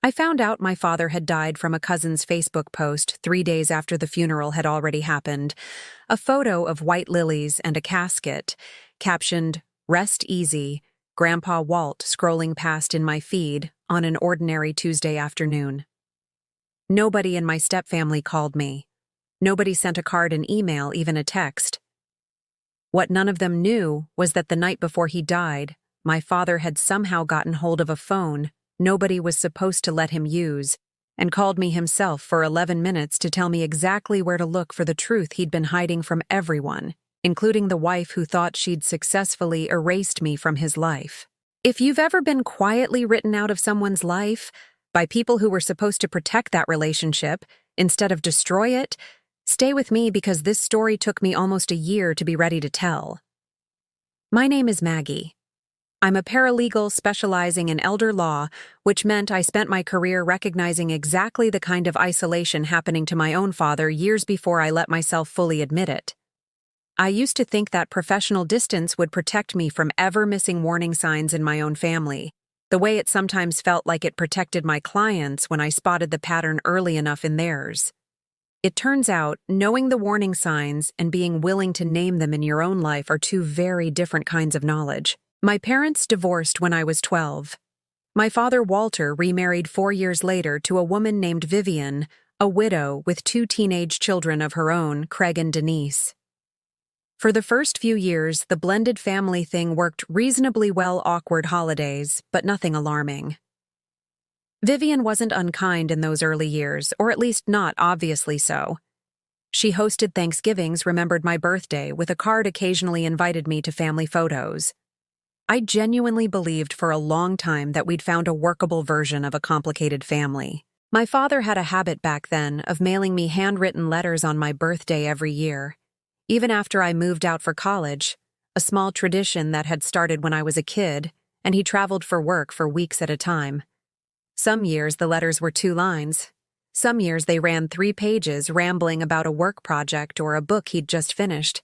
I found out my father had died from a cousin's Facebook post 3 days after the funeral had already happened. A photo of white lilies and a casket, captioned, "Rest easy," Grandpa Walt scrolling past in my feed on an ordinary Tuesday afternoon. Nobody in my stepfamily called me. Nobody sent a card, an email, even a text. What none of them knew was that the night before he died, my father had somehow gotten hold of a phone nobody was supposed to let him use, and called me himself for 11 minutes to tell me exactly where to look for the truth he'd been hiding from everyone, including the wife who thought she'd successfully erased me from his life. If you've ever been quietly written out of someone's life by people who were supposed to protect that relationship instead of destroy it, stay with me because this story took me almost a year to be ready to tell. My name is Maggie. I'm a paralegal specializing in elder law, which meant I spent my career recognizing exactly the kind of isolation happening to my own father years before I let myself fully admit it. I used to think that professional distance would protect me from ever missing warning signs in my own family, the way it sometimes felt like it protected my clients when I spotted the pattern early enough in theirs. It turns out, knowing the warning signs and being willing to name them in your own life are two very different kinds of knowledge. My parents divorced when I was 12. My father, Walter, remarried 4 years later to a woman named Vivian, a widow with 2 teenage children of her own, Craig and Denise. For the first few years, the blended family thing worked reasonably well, awkward holidays, but nothing alarming. Vivian wasn't unkind in those early years, or at least not obviously so. She hosted Thanksgivings, remembered my birthday, with a card occasionally invited me to family photos. I genuinely believed for a long time that we'd found a workable version of a complicated family. My father had a habit back then of mailing me handwritten letters on my birthday every year. Even after I moved out for college, a small tradition that had started when I was a kid, and he traveled for work for weeks at a time. Some years the letters were 2 lines. Some years they ran 3 pages, rambling about a work project or a book he'd just finished.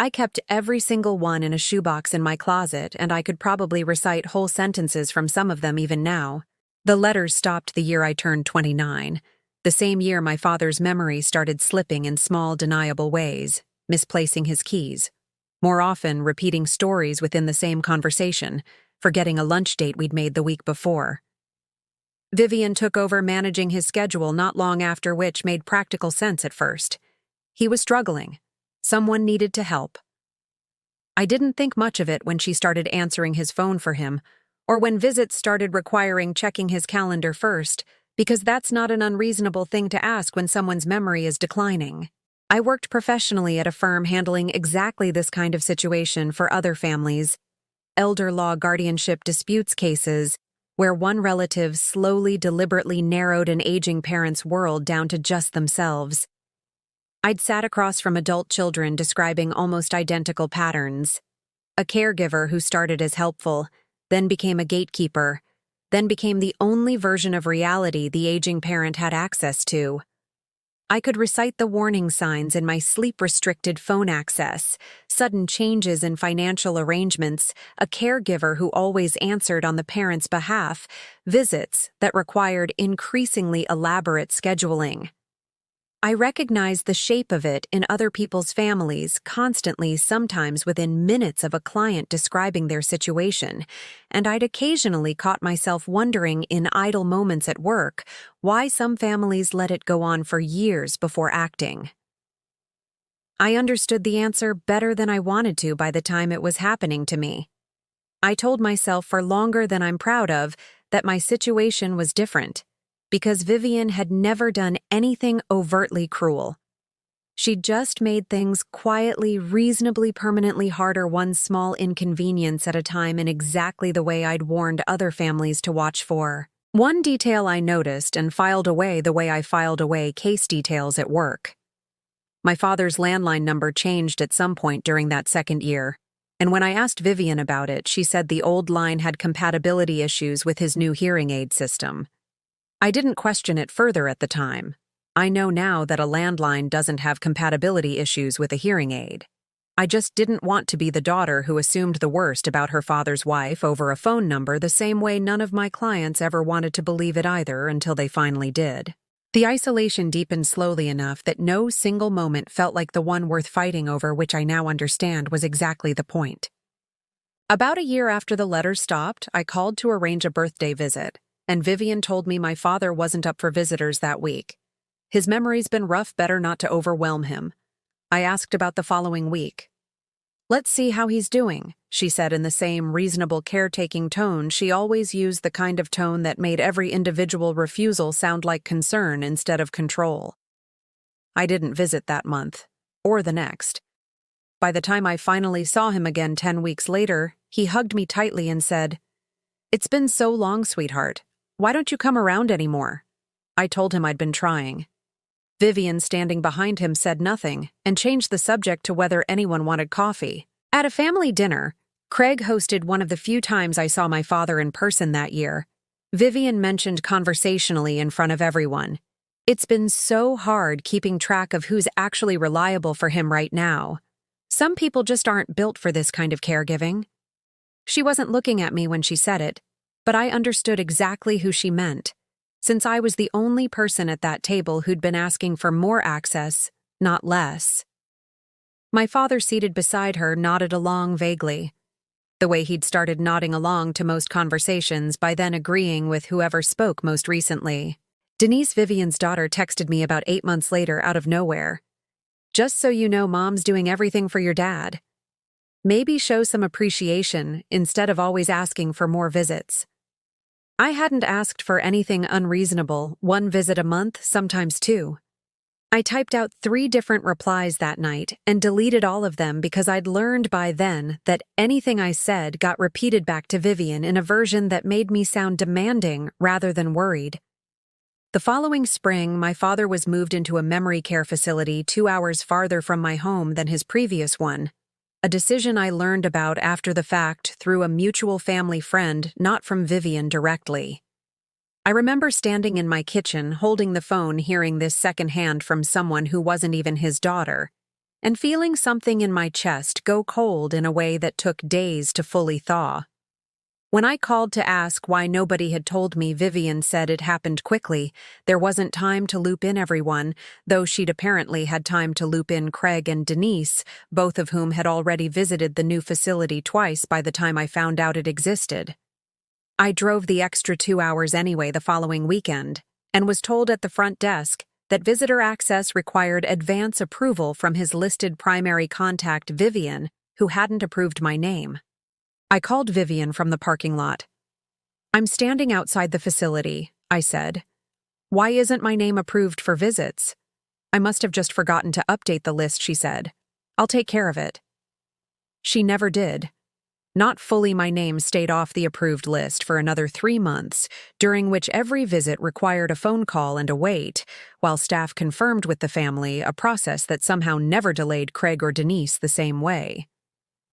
I kept every single one in a shoebox in my closet, and I could probably recite whole sentences from some of them even now. The letters stopped the year I turned 29, the same year my father's memory started slipping in small, deniable ways, misplacing his keys, more often repeating stories within the same conversation, forgetting a lunch date we'd made the week before. Vivian took over managing his schedule not long after, which made practical sense at first. He was struggling. Someone needed to help. I didn't think much of it when she started answering his phone for him, or when visits started requiring checking his calendar first, because that's not an unreasonable thing to ask when someone's memory is declining. I worked professionally at a firm handling exactly this kind of situation for other families, elder law guardianship disputes cases, where one relative slowly, deliberately narrowed an aging parent's world down to just themselves. I'd sat across from adult children describing almost identical patterns. A caregiver who started as helpful, then became a gatekeeper, then became the only version of reality the aging parent had access to. I could recite the warning signs in my sleep-restricted phone access, sudden changes in financial arrangements, a caregiver who always answered on the parent's behalf, visits that required increasingly elaborate scheduling. I recognized the shape of it in other people's families, constantly, sometimes within minutes of a client describing their situation, and I'd occasionally caught myself wondering in idle moments at work why some families let it go on for years before acting. I understood the answer better than I wanted to by the time it was happening to me. I told myself for longer than I'm proud of that my situation was different, because Vivian had never done anything overtly cruel. She'd just made things quietly, reasonably permanently harder, one small inconvenience at a time, in exactly the way I'd warned other families to watch for. One detail I noticed and filed away the way I filed away case details at work. My father's landline number changed at some point during that second year, and when I asked Vivian about it, she said the old line had compatibility issues with his new hearing aid system. I didn't question it further at the time. I know now that a landline doesn't have compatibility issues with a hearing aid. I just didn't want to be the daughter who assumed the worst about her father's wife over a phone number the same way none of my clients ever wanted to believe it either until they finally did. The isolation deepened slowly enough that no single moment felt like the one worth fighting over, which I now understand was exactly the point. About a year after the letters stopped, I called to arrange a birthday visit, and Vivian told me my father wasn't up for visitors that week. His memory's been rough, better not to overwhelm him. I asked about the following week. "Let's see how he's doing," she said in the same reasonable caretaking tone. She always used the kind of tone that made every individual refusal sound like concern instead of control. I didn't visit that month, or the next. By the time I finally saw him again 10 weeks later, he hugged me tightly and said, "It's been so long, sweetheart. Why don't you come around anymore?" I told him I'd been trying. Vivian, standing behind him, said nothing and changed the subject to whether anyone wanted coffee. At a family dinner, Craig hosted one of the few times I saw my father in person that year. Vivian mentioned conversationally in front of everyone, "It's been so hard keeping track of who's actually reliable for him right now. Some people just aren't built for this kind of caregiving." She wasn't looking at me when she said it, but I understood exactly who she meant, since I was the only person at that table who'd been asking for more access, not less. My father, seated beside her, nodded along vaguely, the way he'd started nodding along to most conversations, by then agreeing with whoever spoke most recently. Denise, Vivian's daughter, texted me about 8 months later out of nowhere. "Just so you know, Mom's doing everything for your dad. Maybe show some appreciation instead of always asking for more visits." I hadn't asked for anything unreasonable, 1 visit a month, sometimes 2. I typed out 3 different replies that night and deleted all of them because I'd learned by then that anything I said got repeated back to Vivian in a version that made me sound demanding rather than worried. The following spring, my father was moved into a memory care facility 2 hours farther from my home than his previous one, a decision I learned about after the fact through a mutual family friend, not from Vivian directly. I remember standing in my kitchen, holding the phone, hearing this secondhand from someone who wasn't even his daughter, and feeling something in my chest go cold in a way that took days to fully thaw. When I called to ask why nobody had told me, Vivian said it happened quickly. There wasn't time to loop in everyone, though she'd apparently had time to loop in Craig and Denise, both of whom had already visited the new facility twice by the time I found out it existed. I drove the extra 2 hours anyway the following weekend, and was told at the front desk that visitor access required advance approval from his listed primary contact, Vivian, who hadn't approved my name. I called Vivian from the parking lot. "I'm standing outside the facility," I said. "Why isn't my name approved for visits?" "I must have just forgotten to update the list," she said. "I'll take care of it." She never did. Not fully, my name stayed off the approved list for another 3 months, during which every visit required a phone call and a wait, while staff confirmed with the family, a process that somehow never delayed Craig or Denise the same way.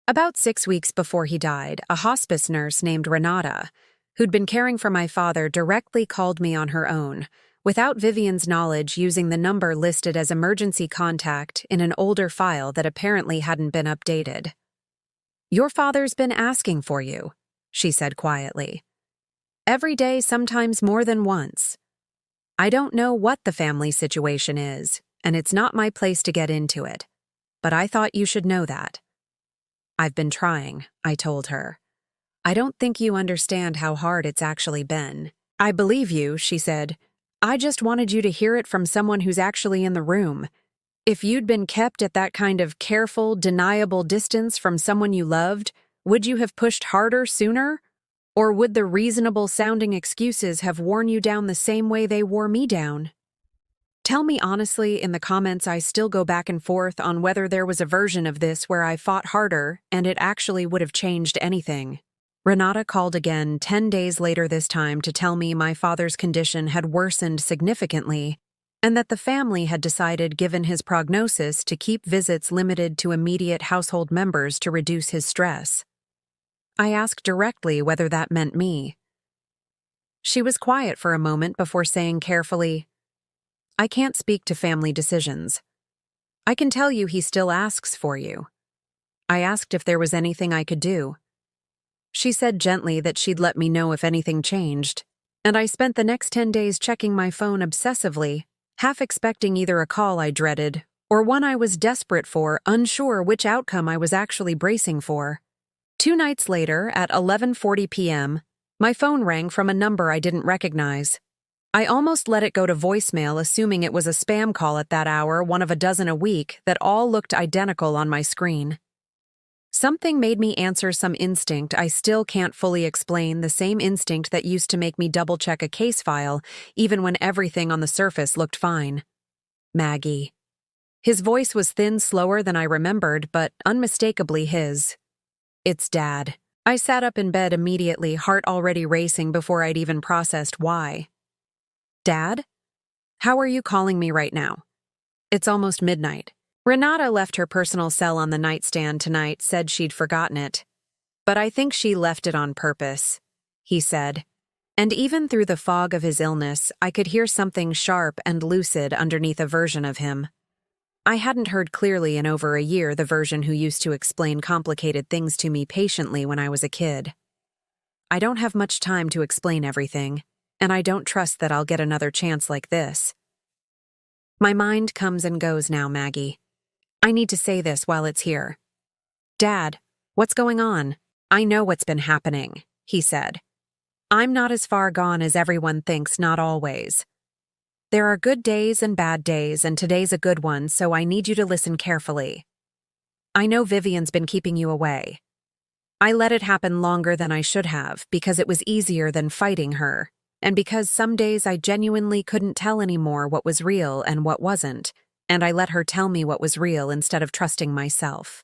About 6 weeks before he died, a hospice nurse named Renata, who'd been caring for my father, directly called me on her own, without Vivian's knowledge, using the number listed as emergency contact in an older file that apparently hadn't been updated. "Your father's been asking for you," she said quietly. "Every day, sometimes more than once. I don't know what the family situation is, and it's not my place to get into it, but I thought you should know that." "I've been trying," I told her. "I don't think you understand how hard it's actually been." "I believe you," she said. "I just wanted you to hear it from someone who's actually in the room. If you'd been kept at that kind of careful, deniable distance from someone you loved, would you have pushed harder sooner? Or would the reasonable-sounding excuses have worn you down the same way they wore me down? Tell me honestly in the comments. I still go back and forth on whether there was a version of this where I fought harder and it actually would have changed anything." Renata called again 10 days later this time to tell me my father's condition had worsened significantly and that the family had decided, given his prognosis, to keep visits limited to immediate household members to reduce his stress. I asked directly whether that meant me. She was quiet for a moment before saying carefully, "I can't speak to family decisions. I can tell you he still asks for you. I asked if there was anything I could do. She said gently that she'd let me know if anything changed, and I spent the next 10 days checking my phone obsessively, half expecting either a call I dreaded or one I was desperate for, unsure which outcome I was actually bracing for. 2 nights later, at 11:40 p.m., my phone rang from a number I didn't recognize. I almost let it go to voicemail, assuming it was a spam call at that hour, one of a dozen a week, that all looked identical on my screen. Something made me answer, some instinct I still can't fully explain, the same instinct that used to make me double-check a case file, even when everything on the surface looked fine. Maggie. His voice was thin, slower than I remembered, but unmistakably his. It's Dad. I sat up in bed immediately, heart already racing before I'd even processed why. Dad? How are you calling me right now? It's almost midnight. Renata left her personal cell on the nightstand tonight, said she'd forgotten it. But I think she left it on purpose, he said. And even through the fog of his illness, I could hear something sharp and lucid underneath a version of him. I hadn't heard clearly in over a year the version who used to explain complicated things to me patiently when I was a kid. I don't have much time to explain everything, and I don't trust that I'll get another chance like this. My mind comes and goes now, Maggie. I need to say this while it's here. Dad, what's going on? I know what's been happening, he said. I'm not as far gone as everyone thinks, not always. There are good days and bad days, and today's a good one, so I need you to listen carefully. I know Vivian's been keeping you away. I let it happen longer than I should have because it was easier than fighting her, and because some days I genuinely couldn't tell anymore what was real and what wasn't, and I let her tell me what was real instead of trusting myself.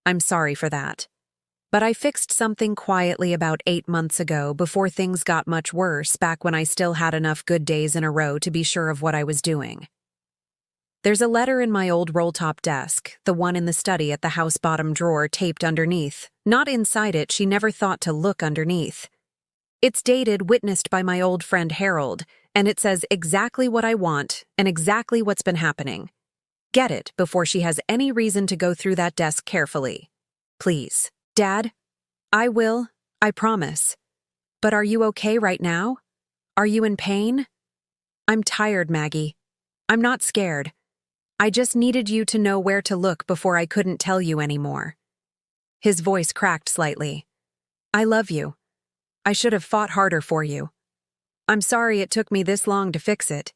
I'm sorry for that. But I fixed something quietly about 8 months ago before things got much worse, back when I still had enough good days in a row to be sure of what I was doing. There's a letter in my old roll-top desk, the one in the study at the house bottom drawer, taped underneath. Not inside it, she never thought to look underneath. It's dated, witnessed by my old friend Harold, and it says exactly what I want and exactly what's been happening. Get it before she has any reason to go through that desk carefully. Please. Dad, I will, I promise. But are you okay right now? Are you in pain? I'm tired, Maggie. I'm not scared. I just needed you to know where to look before I couldn't tell you anymore. His voice cracked slightly. I love you. I should have fought harder for you. I'm sorry it took me this long to fix it.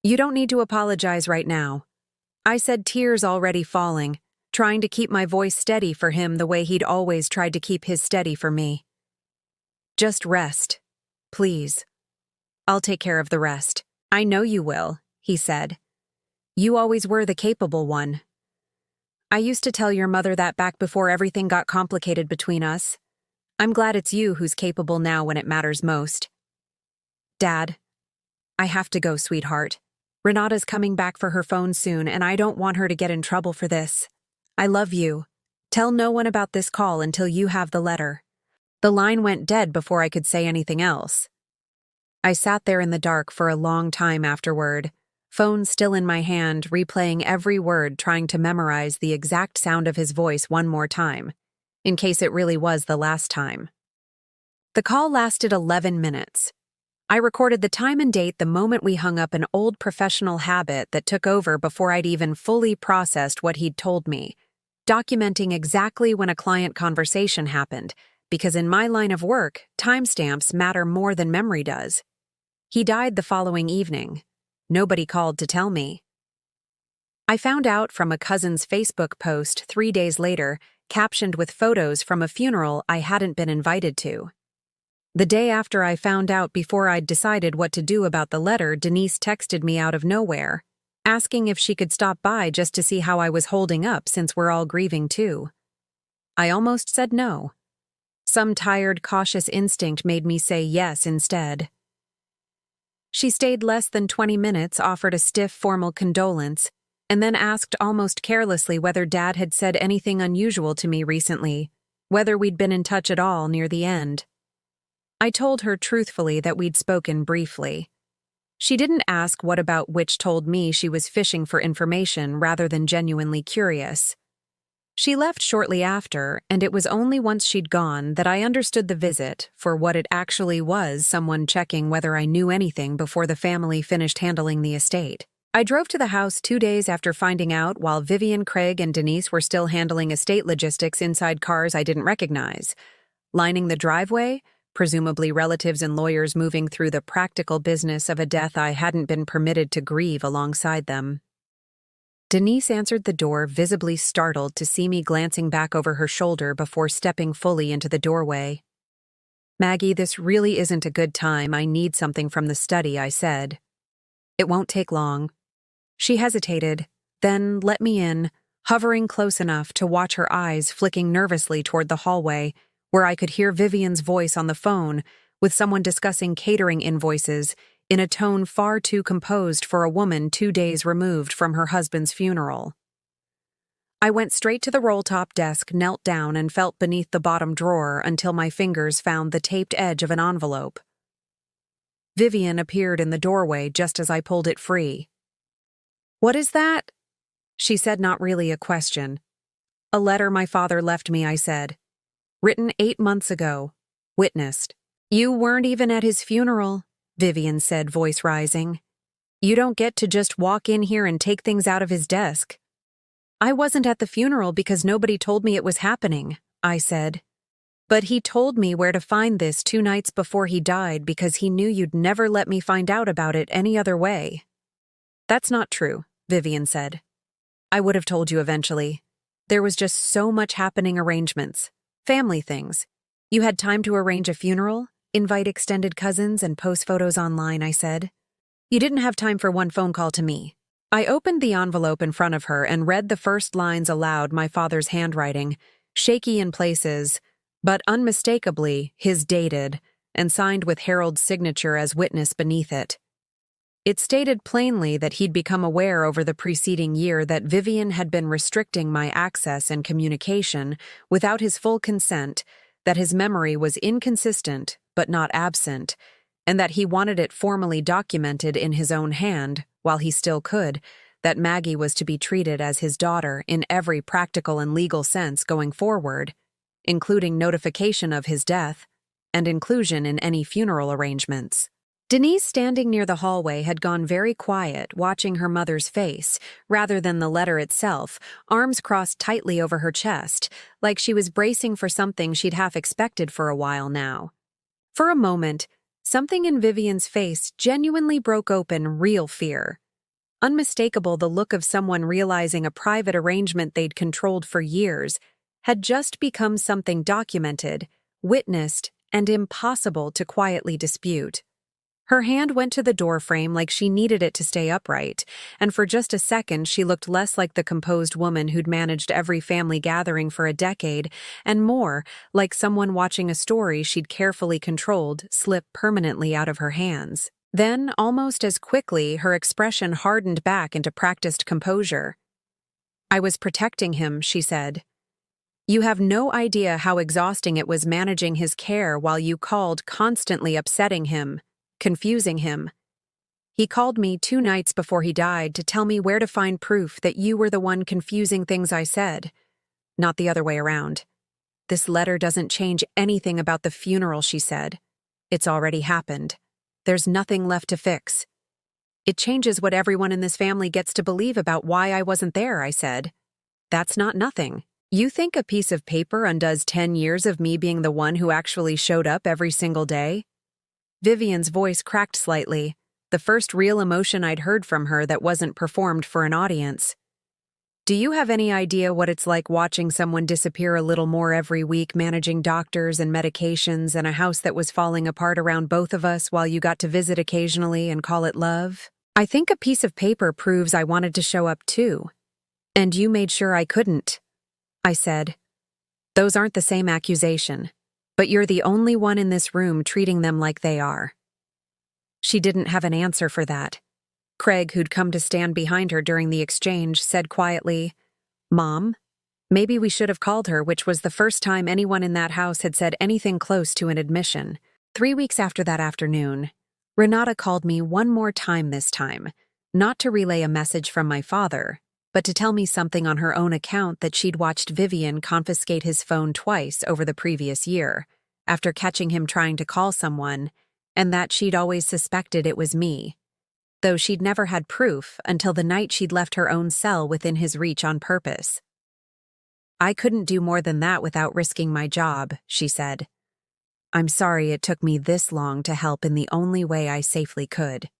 You don't need to apologize right now. I said, tears already falling, trying to keep my voice steady for him the way he'd always tried to keep his steady for me. Just rest, please. I'll take care of the rest. I know you will, he said. You always were the capable one. I used to tell your mother that back before everything got complicated between us. I'm glad it's you who's capable now when it matters most. Dad, I have to go, sweetheart. Renata's coming back for her phone soon, and I don't want her to get in trouble for this. I love you. Tell no one about this call until you have the letter. The line went dead before I could say anything else. I sat there in the dark for a long time afterward, phone still in my hand, replaying every word, trying to memorize the exact sound of his voice one more time, in case it really was the last time. The call lasted 11 minutes. I recorded the time and date the moment we hung up, an old professional habit that took over before I'd even fully processed what he'd told me, documenting exactly when a client conversation happened, because in my line of work, timestamps matter more than memory does. He died the following evening. Nobody called to tell me. I found out from a cousin's Facebook post 3 days later, captioned with photos from a funeral I hadn't been invited to. The day after I found out, before I'd decided what to do about the letter, Denise texted me out of nowhere, asking if she could stop by just to see how I was holding up since we're all grieving too. I almost said no. Some tired, cautious instinct made me say yes instead. She stayed less than 20 minutes, offered a stiff, formal condolence, and then asked almost carelessly whether Dad had said anything unusual to me recently, whether we'd been in touch at all near the end. I told her truthfully that we'd spoken briefly. She didn't ask what about, which told me she was fishing for information rather than genuinely curious. She left shortly after, and it was only once she'd gone that I understood the visit for what it actually was, someone checking whether I knew anything before the family finished handling the estate. I drove to the house 2 days after finding out while Vivian, Craig, and Denise were still handling estate logistics inside cars I didn't recognize. Lining the driveway, presumably relatives and lawyers moving through the practical business of a death I hadn't been permitted to grieve alongside them. Denise answered the door, visibly startled to see me glancing back over her shoulder before stepping fully into the doorway. "Maggie, this really isn't a good time. I need something from the study," I said. "It won't take long." She hesitated, then let me in, hovering close enough to watch her eyes flicking nervously toward the hallway, where I could hear Vivian's voice on the phone with someone discussing catering invoices in a tone far too composed for a woman 2 days removed from her husband's funeral. I went straight to the roll-top desk, knelt down, and felt beneath the bottom drawer until my fingers found the taped edge of an envelope. Vivian appeared in the doorway just as I pulled it free. "What is that?" She said, not really a question. "A letter my father left me," I said. "Written 8 months ago. Witnessed." "You weren't even at his funeral," Vivian said, voice rising. "You don't get to just walk in here and take things out of his desk." "I wasn't at the funeral because nobody told me it was happening," I said. "But he told me where to find this 2 nights before he died because he knew you'd never let me find out about it any other way." "That's not true," Vivian said. "I would have told you eventually. There was just so much happening, arrangements, family things. You had time to arrange a funeral, invite extended cousins, and post photos online," I said. "You didn't have time for one phone call to me." I opened the envelope in front of her and read the first lines aloud, my father's handwriting, shaky in places, but unmistakably his, dated, and signed with Harold's signature as witness beneath it. It stated plainly that he'd become aware over the preceding year that Vivian had been restricting my access and communication without his full consent, that his memory was inconsistent but not absent, and that he wanted it formally documented in his own hand, while he still could, that Maggie was to be treated as his daughter in every practical and legal sense going forward, including notification of his death and inclusion in any funeral arrangements. Denise, standing near the hallway, had gone very quiet, watching her mother's face, rather than the letter itself, arms crossed tightly over her chest, like she was bracing for something she'd half expected for a while now. For a moment, something in Vivian's face genuinely broke open real fear. Unmistakable, the look of someone realizing a private arrangement they'd controlled for years had just become something documented, witnessed, and impossible to quietly dispute. Her hand went to the doorframe like she needed it to stay upright, and for just a second she looked less like the composed woman who'd managed every family gathering for a decade, and more like someone watching a story she'd carefully controlled slip permanently out of her hands. Then, almost as quickly, her expression hardened back into practiced composure. "I was protecting him," she said. "You have no idea how exhausting it was managing his care while you called, constantly upsetting him, confusing him. He called me 2 nights before he died to tell me where to find proof that you were the one confusing things I said, not the other way around. This letter doesn't change anything about the funeral," she said. "It's already happened. There's nothing left to fix." "It changes what everyone in this family gets to believe about why I wasn't there," I said. "That's not nothing. You think a piece of paper undoes 10 years of me being the one who actually showed up every single day?" Vivian's voice cracked slightly, the first real emotion I'd heard from her that wasn't performed for an audience. "Do you have any idea what it's like watching someone disappear a little more every week, managing doctors and medications and a house that was falling apart around both of us while you got to visit occasionally and call it love? I think a piece of paper proves I wanted to show up too. And you made sure I couldn't," I said. "Those aren't the same accusation. But you're the only one in this room treating them like they are." She didn't have an answer for that. Craig, who'd come to stand behind her during the exchange, said quietly, "Mom, maybe we should have called her," which was the first time anyone in that house had said anything close to an admission. 3 weeks after that afternoon, Renata called me one more time this time, not to relay a message from my father, but to tell me something on her own account that she'd watched Vivian confiscate his phone twice over the previous year, after catching him trying to call someone, and that she'd always suspected it was me, though she'd never had proof until the night she'd left her own cell within his reach on purpose. "I couldn't do more than that without risking my job," she said. "I'm sorry it took me this long to help in the only way I safely could."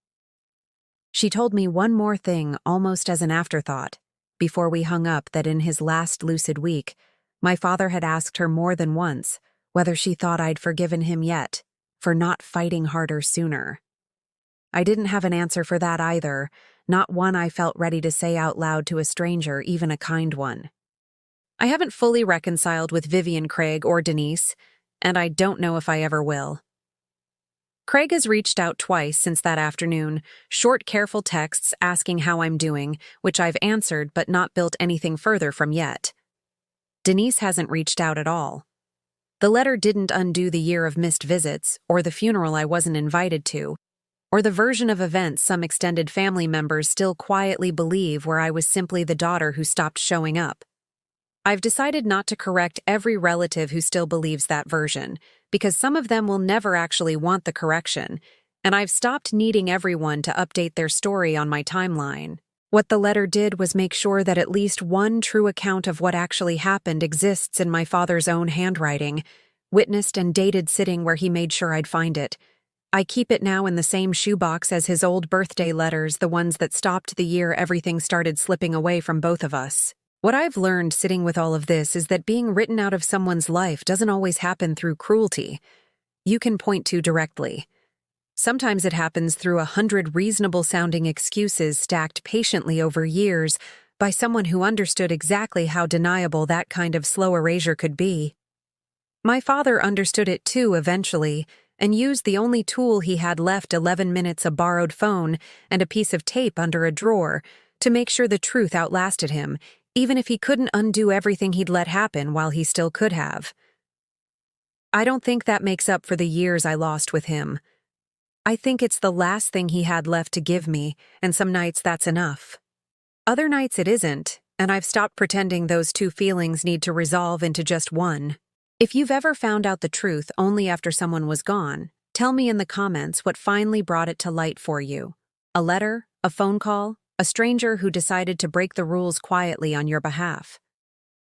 She told me one more thing almost as an afterthought, before we hung up, that in his last lucid week, my father had asked her more than once whether she thought I'd forgiven him yet for not fighting harder sooner. I didn't have an answer for that either, not one I felt ready to say out loud to a stranger, even a kind one. I haven't fully reconciled with Vivian Craig or Denise, and I don't know if I ever will. Craig has reached out twice since that afternoon, short, careful texts asking how I'm doing, which I've answered but not built anything further from yet. Denise hasn't reached out at all. The letter didn't undo the year of missed visits, or the funeral I wasn't invited to, or the version of events some extended family members still quietly believe, where I was simply the daughter who stopped showing up. I've decided not to correct every relative who still believes that version, because some of them will never actually want the correction, and I've stopped needing everyone to update their story on my timeline. What the letter did was make sure that at least one true account of what actually happened exists in my father's own handwriting, witnessed and dated, sitting where he made sure I'd find it. I keep it now in the same shoebox as his old birthday letters, the ones that stopped the year everything started slipping away from both of us. What I've learned sitting with all of this is that being written out of someone's life doesn't always happen through cruelty you can point to directly. Sometimes it happens through 100 reasonable-sounding excuses stacked patiently over years by someone who understood exactly how deniable that kind of slow erasure could be. My father understood it too eventually, and used the only tool he had left, 11 minutes, a borrowed phone, and a piece of tape under a drawer, to make sure the truth outlasted him, even if he couldn't undo everything he'd let happen while he still could have. I don't think that makes up for the years I lost with him. I think it's the last thing he had left to give me, and some nights that's enough. Other nights it isn't, and I've stopped pretending those two feelings need to resolve into just one. If you've ever found out the truth only after someone was gone, tell me in the comments what finally brought it to light for you. A letter, a phone call, a stranger who decided to break the rules quietly on your behalf.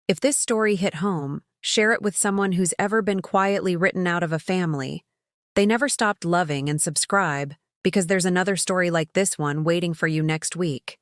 If this story hit home, share it with someone who's ever been quietly written out of a family. They never stopped loving, and subscribe, because there's another story like this one waiting for you next week.